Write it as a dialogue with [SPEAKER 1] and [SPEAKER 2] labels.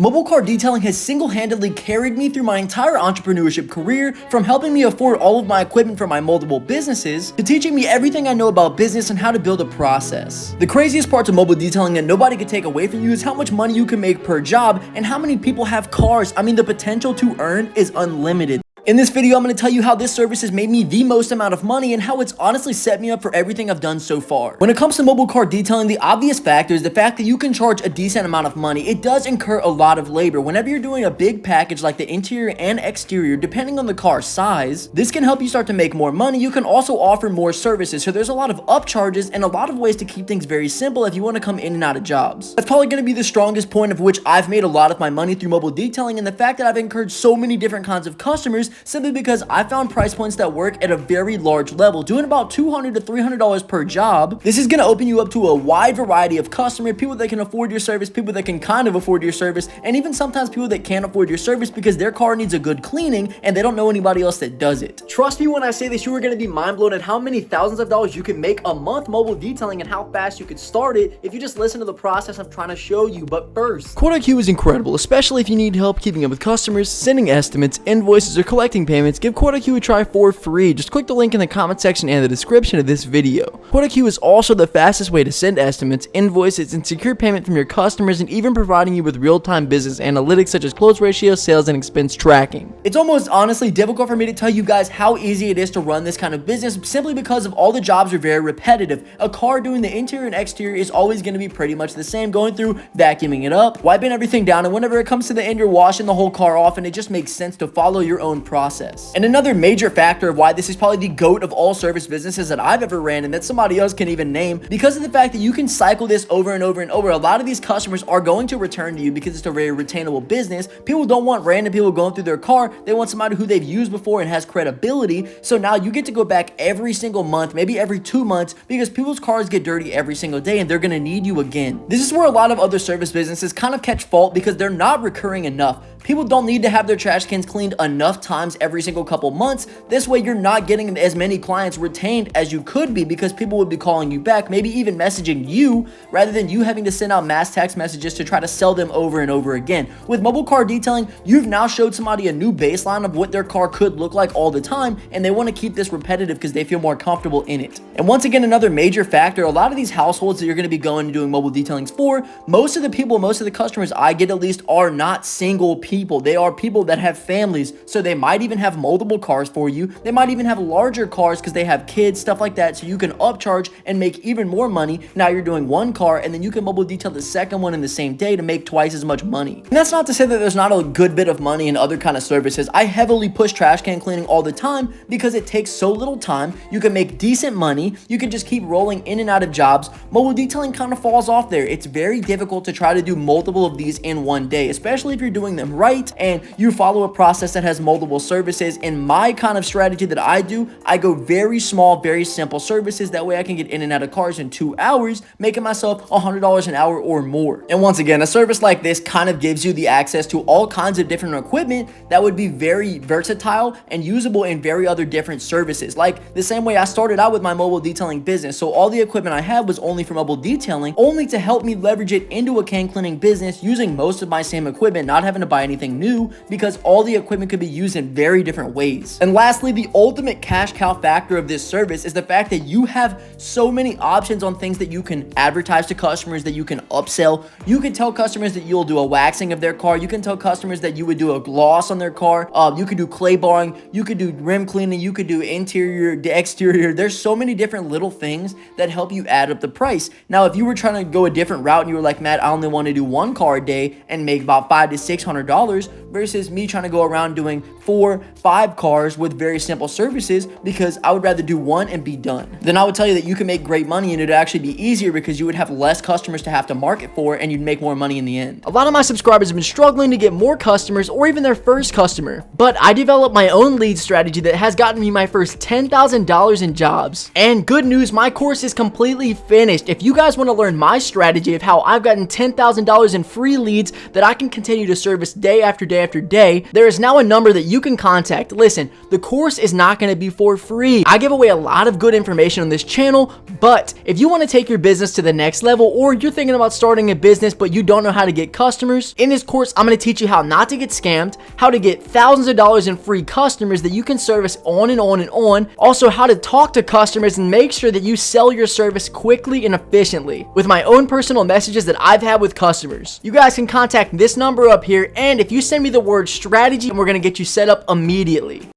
[SPEAKER 1] Mobile car detailing has single-handedly carried me through my entire entrepreneurship career, from helping me afford all of my equipment for my multiple businesses, to teaching me everything I know about business and how to build a process. The craziest parts of mobile detailing that nobody can take away from you is how much money you can make per job and how many people have cars. I mean, the potential to earn is unlimited. In this video, I'm going to tell you how this service has made me the most amount of money and how it's honestly set me up for everything I've done so far. When it comes to mobile car detailing, the obvious factor is the fact that you can charge a decent amount of money. It does incur a lot of labor. Whenever you're doing a big package like the interior and exterior, depending on the car's size, this can help you start to make more money. You can also offer more services, so there's a lot of upcharges and a lot of ways to keep things very simple if you want to come in and out of jobs. That's probably going to be the strongest point of which I've made a lot of my money through mobile detailing, and the fact that I've incurred so many different kinds of customers simply because I found price points that work at a very large level, doing about $200 to $300 per job. This is going to open you up to a wide variety of customers, people that can afford your service, people that can kind of afford your service, and even sometimes people that can't afford your service because their car needs a good cleaning and they don't know anybody else that does it. Trust me when I say this, you are going to be mind blown at how many thousands of dollars you can make a month mobile detailing and how fast you could start it if you just listen to the process I'm trying to show you. But first, 𝗤𝘂𝗂 is incredible, especially if you need help keeping up with customers, sending estimates, invoices, or collecting payments. Give 𝗤𝘂𝗂 a try for free. Just click the link in the comment section and the description of this video. 𝗤𝘂𝗂 is also the fastest way to send estimates, invoices, and secure payment from your customers, and even providing you with real-time business analytics such as close ratio, sales, and expense tracking. It's almost honestly difficult for me to tell you guys how easy it is to run this kind of business simply because of all the jobs are very repetitive. A car doing the interior and exterior is always going to be pretty much the same, going through, vacuuming it up, wiping everything down, and whenever it comes to the end, you're washing the whole car off, and it just makes sense to follow your own process. And another major factor of why this is probably the GOAT of all service businesses that I've ever ran and that somebody else can even name, because of the fact that you can cycle this over and over and over. A lot of these customers are going to return to you because it's a very retainable business. People don't want random people going through their car. They want somebody who they've used before and has credibility. So now you get to go back every single month, maybe every 2 months, because people's cars get dirty every single day and they're going to need you again. This is where a lot of other service businesses kind of catch fault because they're not recurring enough. People don't need to have their trash cans cleaned enough times every single couple months. This way you're not getting as many clients retained as you could be, because people would be calling you back, maybe even messaging you, rather than you having to send out mass text messages to try to sell them over and over again. With mobile car detailing, you've now showed somebody a new baseline of what their car could look like all the time, and they want to keep this repetitive because they feel more comfortable in it. And once again, another major factor, a lot of these households that you're going to be going and doing mobile detailings for, most of the customers I get at least are not single people. They are people that have families, so they might even have multiple cars for you. They might even have larger cars because they have kids, stuff like that, so you can upcharge and make even more money. Now you're doing one car and then you can mobile detail the second one in the same day to make twice as much money. And that's not to say that there's not a good bit of money in other kind of services. I heavily push trash can cleaning all the time because it takes so little time. You can make decent money. You can just keep rolling in and out of jobs. Mobile detailing kind of falls off there. It's very difficult to try to do multiple of these in one day, especially if you're doing them right and you follow a process that has multiple services. In my kind of strategy that I do, I go very small, very simple services. That way I can get in and out of cars in 2 hours, making myself $100 an hour or more. And once again, a service like this kind of gives you the access to all kinds of different equipment that would be very versatile and usable in very other different services. Like the same way I started out with my mobile detailing business. So all the equipment I had was only for mobile detailing, only to help me leverage it into a can cleaning business using most of my same equipment, not having to buy anything new, because all the equipment could be used in very different ways. And lastly, the ultimate cash cow factor of this service is the fact that you have so many options on things that you can advertise to customers, that you can upsell. You can tell customers that you'll do a waxing of their car. You can tell customers that you would do a gloss on their car. You could do clay barring. You could do rim cleaning. You could do interior, exterior. There's so many different little things that help you add up the price. Now, if you were trying to go a different route and you were like, Matt, I only want to do one car a day and make about $500 to $600 versus me trying to go around doing 4, 5 cars with very simple services because I would rather do one and be done, then I would tell you that you can make great money and it'd actually be easier because you would have less customers to have to market for and you'd make more money in the end. A lot of my subscribers have been struggling to get more customers or even their first customer, but I developed my own lead strategy that has gotten me my first $10,000 in jobs. And good news, my course is completely finished. If you guys want to learn my strategy of how I've gotten $10,000 in free leads that I can continue to service day after day after day, there is now a number that you can can contact. Listen, the course is not going to be for free. I give away a lot of good information on this channel, but if you want to take your business to the next level, or you're thinking about starting a business but you don't know how to get customers, in this course I'm going to teach you how not to get scammed, how to get thousands of dollars in free customers that you can service on and on and on, also how to talk to customers and make sure that you sell your service quickly and efficiently with my own personal messages that I've had with customers. You guys can contact this number up here, and if you send me the word strategy, we're going to get you set up immediately.